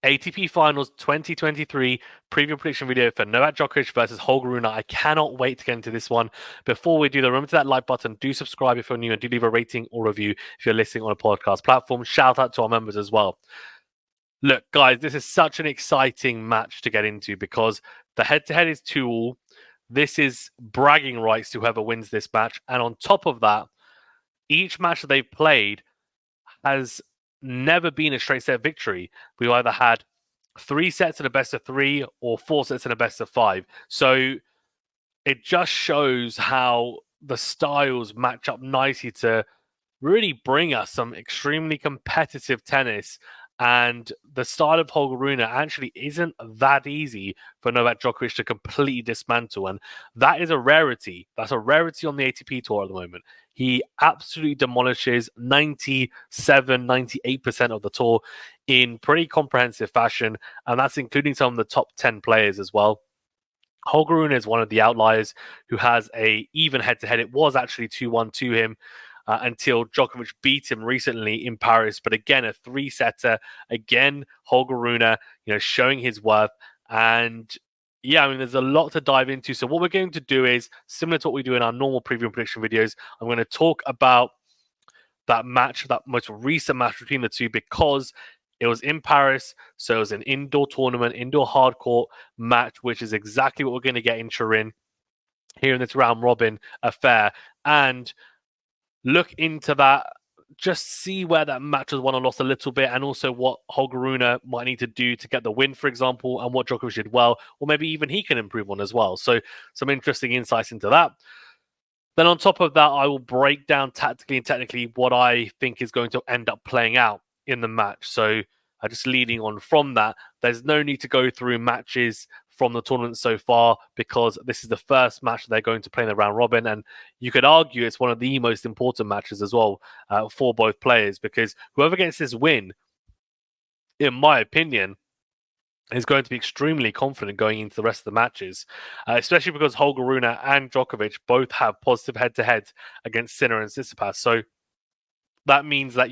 ATP Finals 2023 preview prediction video for Novak Djokovic versus Holger Rune. I cannot wait to get into this one. Before we do that, remember to that like button. Do subscribe if you're new and do leave a rating or review if you're listening on a podcast platform. Shout out to our members as well. Look, guys, this is such an exciting match to get into because the head-to-head is 2-2. This is bragging rights to whoever wins this match. And on top of that, each match that they've played has never been a straight set victory. We've either had 3 sets in a best of 3 or 4 sets in a best of 5. So it just shows how the styles match up nicely to really bring us some extremely competitive tennis. And the style of Holger Rune actually isn't that easy for Novak Djokovic to completely dismantle. And that is a rarity. That's a rarity on the ATP Tour at the moment. He absolutely demolishes 97, 98% of the tour in pretty comprehensive fashion. And that's including some of the top 10 players as well. Holger Rune is one of the outliers who has a even head-to-head. It was actually 2-1 to him. Until Djokovic beat him recently in Paris. But again, a 3-setter. Again, Holger Rune, showing his worth. And yeah, I mean, there's a lot to dive into. So what we're going to do is, similar to what we do in our normal preview and prediction videos, I'm going to talk about that match, that most recent match between the two, because it was in Paris. So it was an indoor tournament, indoor hardcourt match, which is exactly what we're going to get in Turin here in this round robin affair. And look into that, just see where that match was won or lost a little bit, and also what Holger Rune might need to do to get the win, for example, and what Djokovic did well, or maybe even he can improve on as well. So some interesting insights into that. Then on top of that, I will break down tactically and technically what I think is going to end up playing out in the match. So just leading on from that, there's no need to go through matches from the tournament so far because this is the first match they're going to play in the round robin, and you could argue it's one of the most important matches as well for both players, because whoever gets this win, in my opinion, is going to be extremely confident going into the rest of the matches, especially because Holger Rune and Djokovic both have positive head-to-heads against Sinner and Tsitsipas. So that means that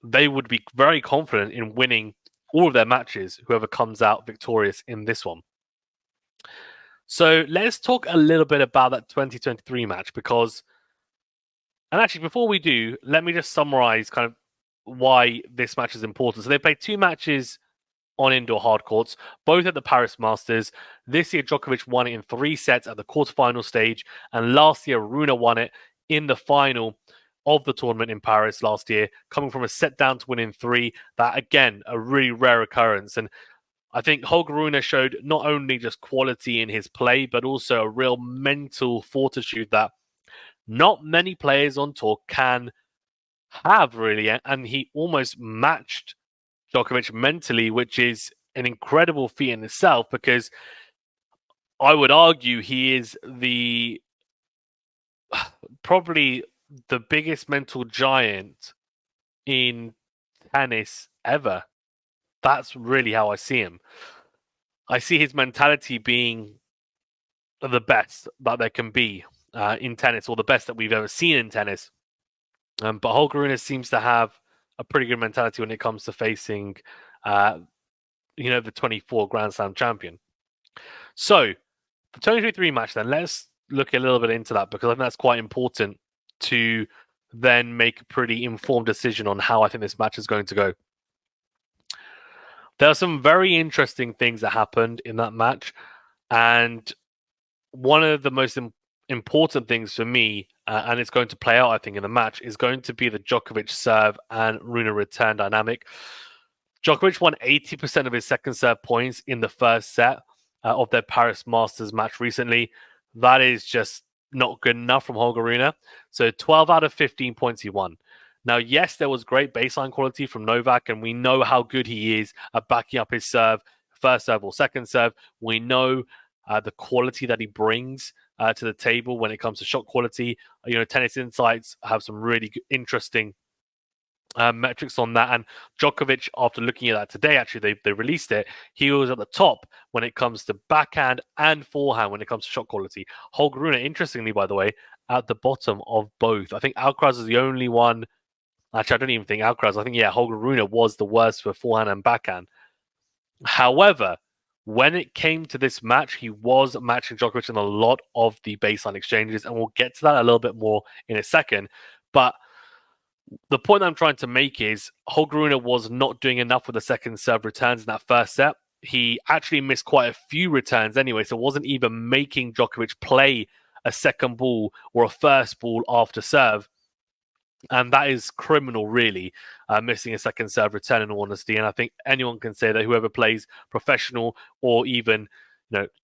they would be very confident in winning all of their matches, whoever comes out victorious in this one. So let's talk a little bit about that 2023 match because, and actually before we do, let me just summarize kind of why this match is important. So they played 2 matches on indoor hard courts, both at the Paris Masters. This year, Djokovic won it in 3 sets at the quarterfinal stage, and last year, Rune won it in the final of the tournament in Paris last year, coming from a set down to win in 3. That, again, a really rare occurrence. And I think Holger Rune showed not only just quality in his play, but also a real mental fortitude that not many players on tour can have, really. And he almost matched Djokovic mentally, which is an incredible feat in itself, because I would argue he is probably the biggest mental giant in tennis ever. That's really how I see him. I see his mentality being the best that there can be in tennis, or the best that we've ever seen in tennis. But Holger Rune seems to have a pretty good mentality when it comes to facing, the 24 Grand Slam champion. So the 2023 match, then let's look a little bit into that, because I think that's quite important to then make a pretty informed decision on how I think this match is going to go. There are some very interesting things that happened in that match, and one of the most important things for me, and it's going to play out, I think, in the match, is going to be the Djokovic serve and Rune return dynamic. Djokovic won 80% of his second serve points in the first set of their Paris Masters match recently. That is just not good enough from Holger Rune. So 12 out of 15 points he won. Now, yes, there was great baseline quality from Novak, and we know how good he is at backing up his serve, first serve or second serve. We know the quality that he brings to the table when it comes to shot quality. Tennis Insights have some really interesting metrics on that. And Djokovic, after looking at that today, actually, they released it. He was at the top when it comes to backhand and forehand when it comes to shot quality. Holger Rune, interestingly, by the way, at the bottom of both. I think Alcaraz is the only one Actually, I don't even think Alcaraz. I think, yeah, Holger Rune was the worst for forehand and backhand. However, when it came to this match, he was matching Djokovic in a lot of the baseline exchanges, and we'll get to that a little bit more in a second. But the point I'm trying to make is Holger Rune was not doing enough with the second serve returns in that first set. He actually missed quite a few returns anyway, so wasn't even making Djokovic play a second ball or a first ball after serve. And that is criminal, really, missing a second serve return, in all honesty. And I think anyone can say that whoever plays professional or even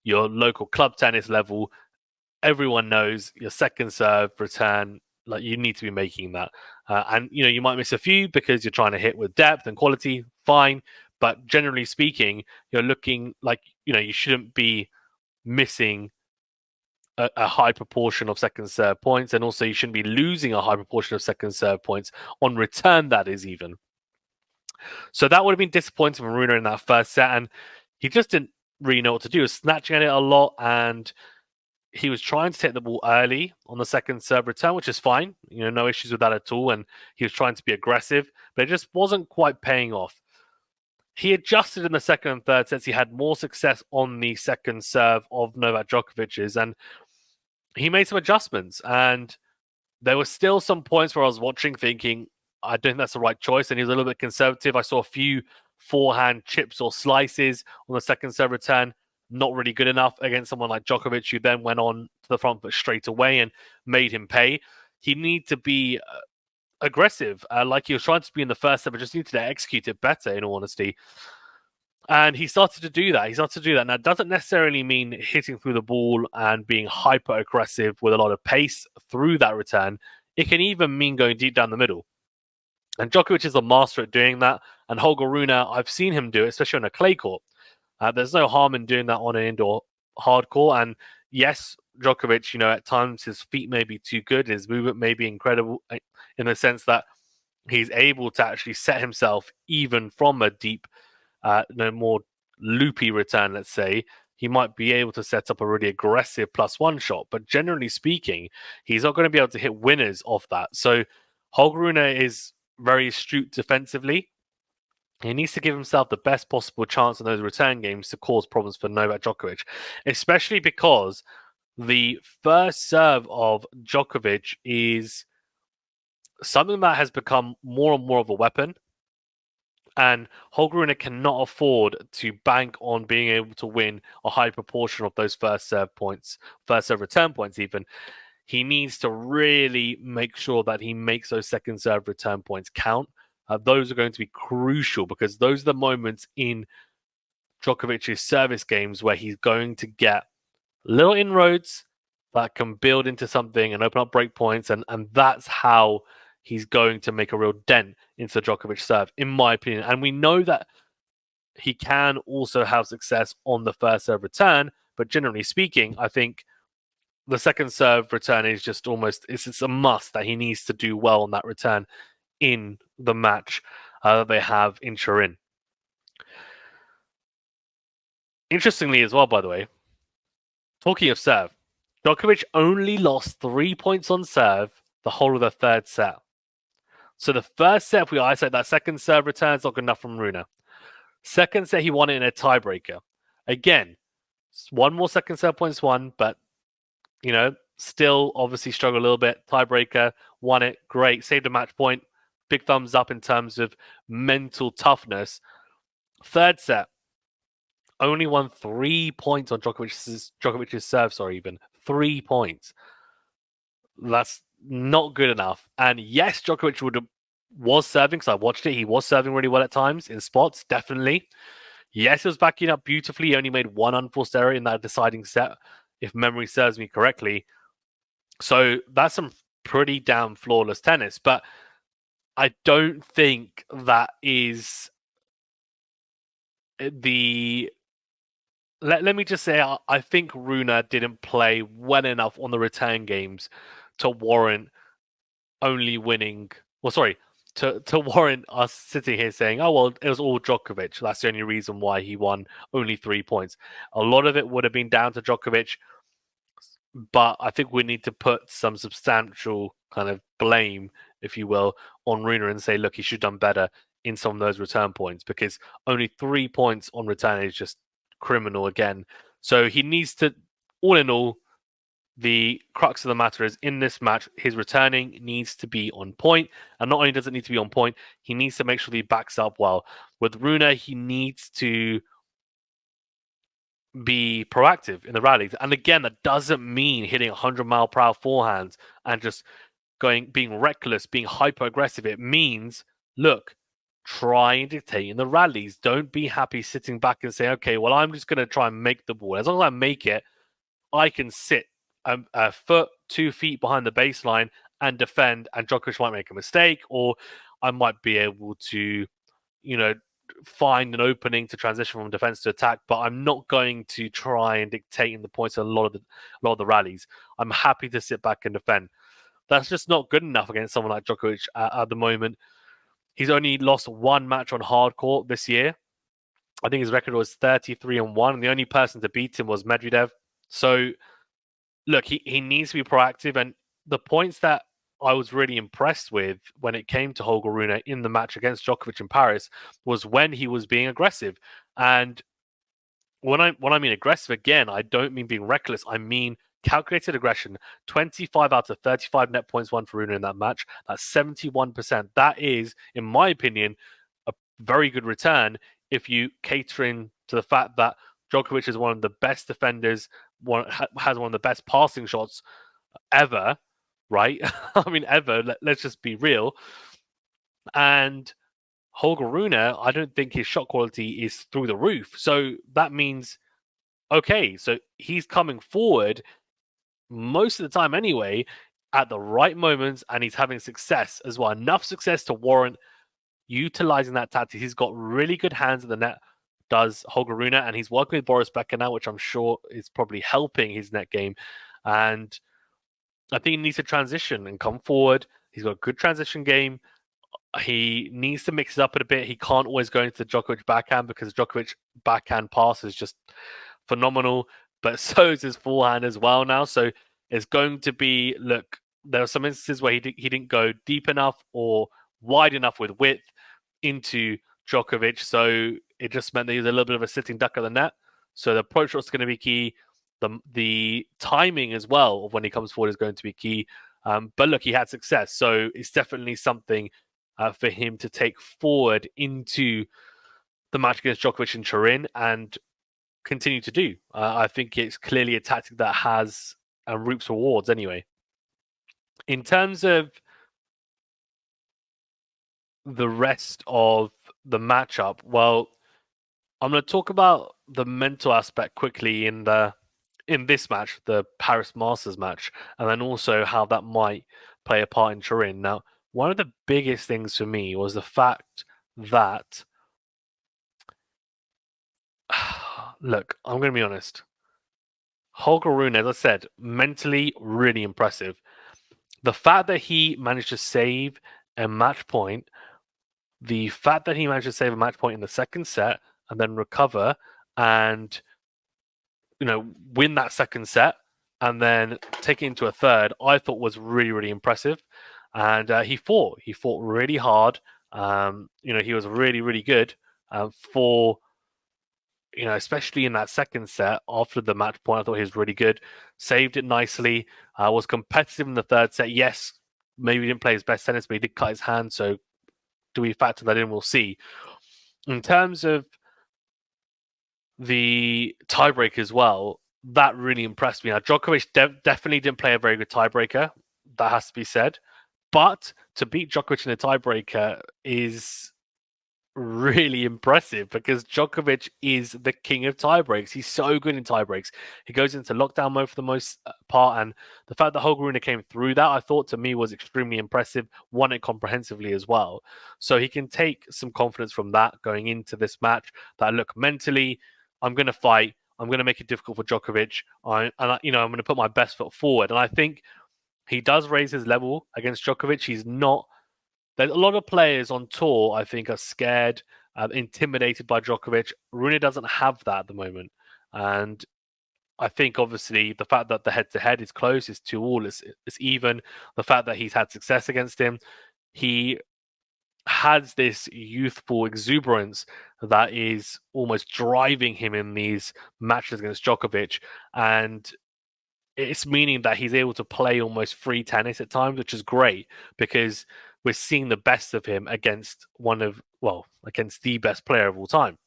your local club tennis level, everyone knows your second serve return, like, you need to be making that. And you might miss a few because you're trying to hit with depth and quality, fine. But generally speaking, you're looking like you shouldn't be missing a high proportion of second serve points, and also you shouldn't be losing a high proportion of second serve points on return, that is, even. So that would have been disappointing for Rune in that first set, and he just didn't really know what to do. He was snatching at it a lot, and he was trying to take the ball early on the second serve return, which is fine. No issues with that at all, and he was trying to be aggressive, but it just wasn't quite paying off. He adjusted in the second and third sets. He had more success on the second serve of Novak Djokovic's, and he made some adjustments, and there were still some points where I was watching thinking, I don't think that's the right choice, and he was a little bit conservative. I saw a few forehand chips or slices on the second serve return, not really good enough against someone like Djokovic, who then went on to the front foot straight away and made him pay. He needed to be aggressive, like he was trying to be in the first set, but just needed to execute it better, in all honesty. And he started to do that. Now, it doesn't necessarily mean hitting through the ball and being hyper aggressive with a lot of pace through that return. It can even mean going deep down the middle. And Djokovic is a master at doing that. And Holger Rune, I've seen him do it, especially on a clay court. There's no harm in doing that on an indoor hard court. And yes, Djokovic, at times his feet may be too good. His movement may be incredible in the sense that he's able to actually set himself even from a deep, more loopy return, let's say. He might be able to set up a really aggressive +1 shot, but generally speaking, he's not going to be able to hit winners off that. So Holger Rune is very astute defensively. He needs to give himself the best possible chance in those return games to cause problems for Novak Djokovic, especially because the first serve of Djokovic is something that has become more and more of a weapon. And Holger Rune cannot afford to bank on being able to win a high proportion of those first serve return points even. He needs to really make sure that he makes those second serve return points count. Those are going to be crucial because those are the moments in Djokovic's service games where he's going to get little inroads that can build into something and open up break points. And that's how he's going to make a real dent into Djokovic serve, in my opinion. And we know that he can also have success on the first serve return, but generally speaking, I think the second serve return is just it's a must that he needs to do well on that return in the match that they have in Turin. Interestingly as well, by the way, talking of serve, Djokovic only lost 3 points on serve the whole of the third set. So the first set, if we isolate that second serve return, it's not good enough from Rune. Second set, he won it in a tiebreaker. Again, one more second serve points won, but, still obviously struggled a little bit. Tiebreaker, won it, great, saved a match point. Big thumbs up in terms of mental toughness. Third set, only won 3 points on Djokovic's serve, even 3 points. That's not good enough. And yes, Djokovic was serving, because I watched it. He was serving really well at times in spots, definitely. Yes, he was backing up beautifully. He only made one unforced error in that deciding set, if memory serves me correctly. So that's some pretty damn flawless tennis. But I don't think that is the... Let me just say, I think Rune didn't play well enough on the return games to warrant only winning... Well, sorry, to warrant us sitting here saying, oh, well, it was all Djokovic. That's the only reason why he won only 3 points. A lot of it would have been down to Djokovic, but I think we need to put some substantial kind of blame if you will, on Rune and say, look, he should have done better in some of those return points, because only 3 points on return is just criminal again. So he needs to, all in all, the crux of the matter is in this match, his returning needs to be on point. And not only does it need to be on point, he needs to make sure that he backs up well. With Rune, he needs to be proactive in the rallies. And again, that doesn't mean hitting 100-mile-per-hour forehands and just being reckless, being hyper aggressive. It means, look, try and dictate in the rallies. Don't be happy sitting back and say, okay, well, I'm just going to try and make the ball. As long as I make it, I can sit a foot, 2 feet behind the baseline and defend, and Djokovic might make a mistake, or I might be able to, find an opening to transition from defense to attack, but I'm not going to try and dictate in the points in a lot of the rallies. I'm happy to sit back and defend. That's just not good enough against someone like Djokovic at the moment. He's only lost 1 match on hard court this year. I think his record was 33-1, and the only person to beat him was Medvedev. So, look, he needs to be proactive, and the points that I was really impressed with when it came to Holger Rune in the match against Djokovic in Paris was when he was being aggressive. And when I mean aggressive, again, I don't mean being reckless. I mean calculated aggression. 25 out of 35 net points won for Rune in that match. That's 71%. That is, in my opinion, a very good return if you cater in to the fact that Djokovic is one of the best defenders, has one of the best passing shots ever, right? I mean, ever. Let's just be real. And Holger Rune, I don't think his shot quality is through the roof. So that means, okay, so he's coming forward most of the time anyway, at the right moments, and he's having success as well. Enough success to warrant utilizing that tactic. He's got really good hands at the net, does Holger Rune, and he's working with Boris Becker now, which I'm sure is probably helping his net game. And I think he needs to transition and come forward. He's got a good transition game. He needs to mix it up a bit. He can't always go into the Djokovic backhand, because Djokovic backhand pass is just phenomenal, but so is his forehand as well now. So it's going to be, look, there are some instances where he didn't go deep enough or wide enough with width into Djokovic. So it just meant that he was a little bit of a sitting duck at the net. So the approach shot's going to be key. The timing as well of when he comes forward is going to be key. But look, he had success. So it's definitely something for him to take forward into the match against Djokovic in Turin and continue to do. I think it's clearly a tactic that has and reaps rewards anyway. In terms of the rest of the matchup, well, I'm going to talk about the mental aspect quickly in this match, the Paris Masters match, and then also how that might play a part in Turin. Now, one of the biggest things for me was the fact that, look, I'm going to be honest. Holger Rune, as I said, mentally really impressive. The fact that he managed to save a match point, the fact that he managed to save a match point in the second set and then recover and win that second set and then take it into a third, I thought was really, really impressive. And he fought really hard. He was really, really good for, especially in that second set after the match point. I thought he was really good, saved it nicely, was competitive in the third set. Yes, maybe he didn't play his best tennis, but he did cut his hand. So do we factor that in? We'll see. In terms of the tiebreak as well, that really impressed me. Now, Djokovic definitely didn't play a very good tiebreaker. That has to be said. But to beat Djokovic in a tiebreaker is really impressive, because Djokovic is the king of tiebreaks. He's so good in tiebreaks. He goes into lockdown mode for the most part, and the fact that Holger Rune came through that, I thought, to me, was extremely impressive. Won it comprehensively as well. So he can take some confidence from that going into this match, that, look, mentally, I'm going to fight. I'm going to make it difficult for Djokovic. I'm going to put my best foot forward. And I think he does raise his level against Djokovic. He's not. There's a lot of players on tour, I think, are scared, intimidated by Djokovic. Rune doesn't have that at the moment. And I think, obviously, the fact that the head-to-head is close, it's 2-2, it's even. The fact that he's had success against him, he has this youthful exuberance that is almost driving him in these matches against Djokovic, and it's meaning that he's able to play almost free tennis at times, which is great because we're seeing the best of him against against the best player of all time.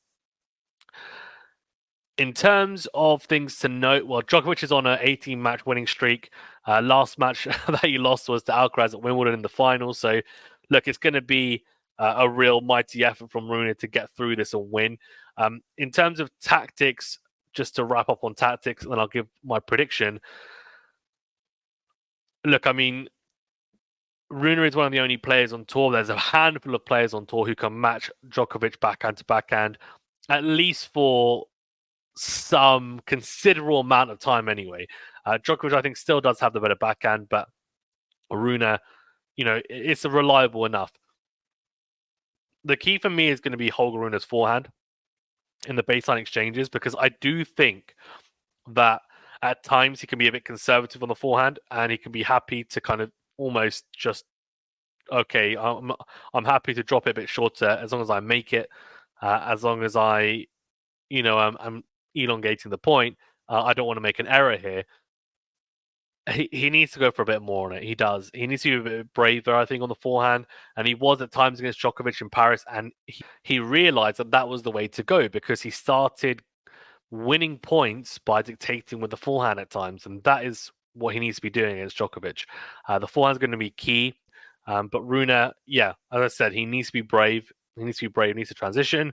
In terms of things to note, well, Djokovic is on an 18-match winning streak. Last match that he lost was to Alcaraz at Wimbledon in the final. So, look, it's going to be a real mighty effort from Rune to get through this and win. In terms of tactics, just to wrap up on tactics, and then I'll give my prediction. Look, I mean, Rune is one of the only players on tour. There's a handful of players on tour who can match Djokovic backhand to backhand, at least for some considerable amount of time anyway. Djokovic, I think, still does have the better backhand, but Rune, it's reliable enough. The key for me is going to be Holger Rune's forehand in the baseline exchanges, because I do think that at times he can be a bit conservative on the forehand, and he can be happy to kind of almost just, okay, I'm happy to drop it a bit shorter as long as I make it, as long as I'm elongating the point. I don't want to make an error here. He needs to go for a bit more on it. He does. He needs to be a bit braver, I think, on the forehand. And he was at times against Djokovic in Paris, and he realized that was the way to go, because he started winning points by dictating with the forehand at times, and that is what he needs to be doing against Djokovic. The forehand is going to be key. But Rune, as I said, he needs to be brave. He needs to transition.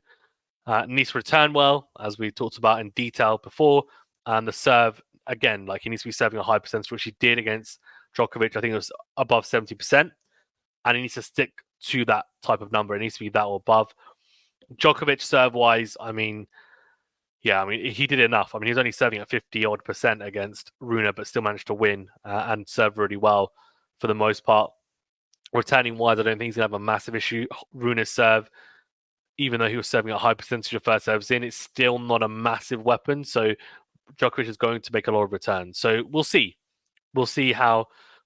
Needs to return well, as we talked about in detail before. And the serve, again, like he needs to be serving a high percentage, which he did against Djokovic. I think it was above 70%. And he needs to stick to that type of number. It needs to be that or above. Djokovic serve-wise, I mean, he did enough. I mean, he's only serving at 50-odd% against Rune, but still managed to win and serve really well for the most part. Returning-wise, I don't think he's going to have a massive issue. Rune's serve, even though he was serving a high percentage of first serves in, it's still not a massive weapon. So Djokovic is going to make a lot of returns. So we'll see. We'll see how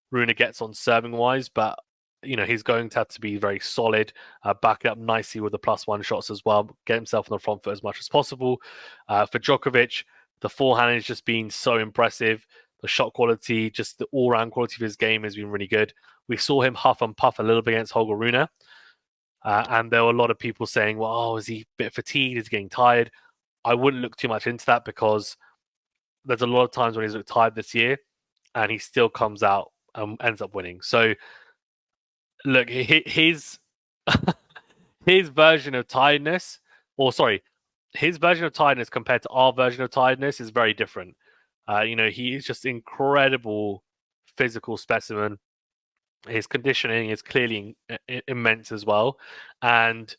Rune gets on serving-wise, but he's going to have to be very solid, back it up nicely with the +1 shots as well, get himself on the front foot as much as possible. For Djokovic, the forehand has just been so impressive. The shot quality, just the all-round quality of his game has been really good. We saw him huff and puff a little bit against Holger Rune. And there were a lot of people saying, well, is he a bit fatigued? Is he getting tired? I wouldn't look too much into that, because there's a lot of times when he's looked tired this year and he still comes out and ends up winning. So, look, his version of tiredness, his version of tiredness compared to our version of tiredness is very different. He is just incredible physical specimen. His conditioning is clearly immense as well. And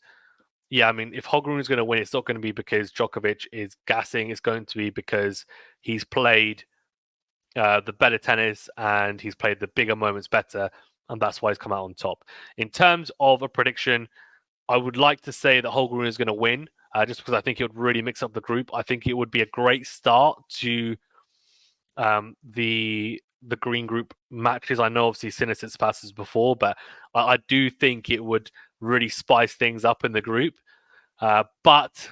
yeah, I mean, if Holger Rune is going to win, it's not going to be because Djokovic is gassing. It's going to be because he's played the better tennis and he's played the bigger moments better. And that's why he's come out on top. In terms of a prediction, I would like to say that Holger Rune is going to win, just because I think it would really mix up the group. I think it would be a great start to the green group matches. I know obviously Sinner passes before, but I do think it would really spice things up in the group. But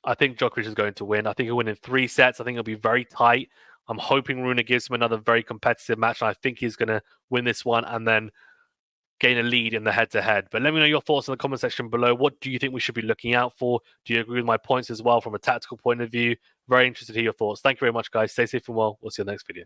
I think Djokovic is going to win. I think he'll win in 3 sets. I think it'll be very tight. I'm hoping Rune gives him another very competitive match. And I think he's going to win this one and then gain a lead in the head-to-head. But let me know your thoughts in the comment section below. What do you think we should be looking out for? Do you agree with my points as well from a tactical point of view? Very interested to hear your thoughts. Thank you very much, guys. Stay safe and well. We'll see you in the next video.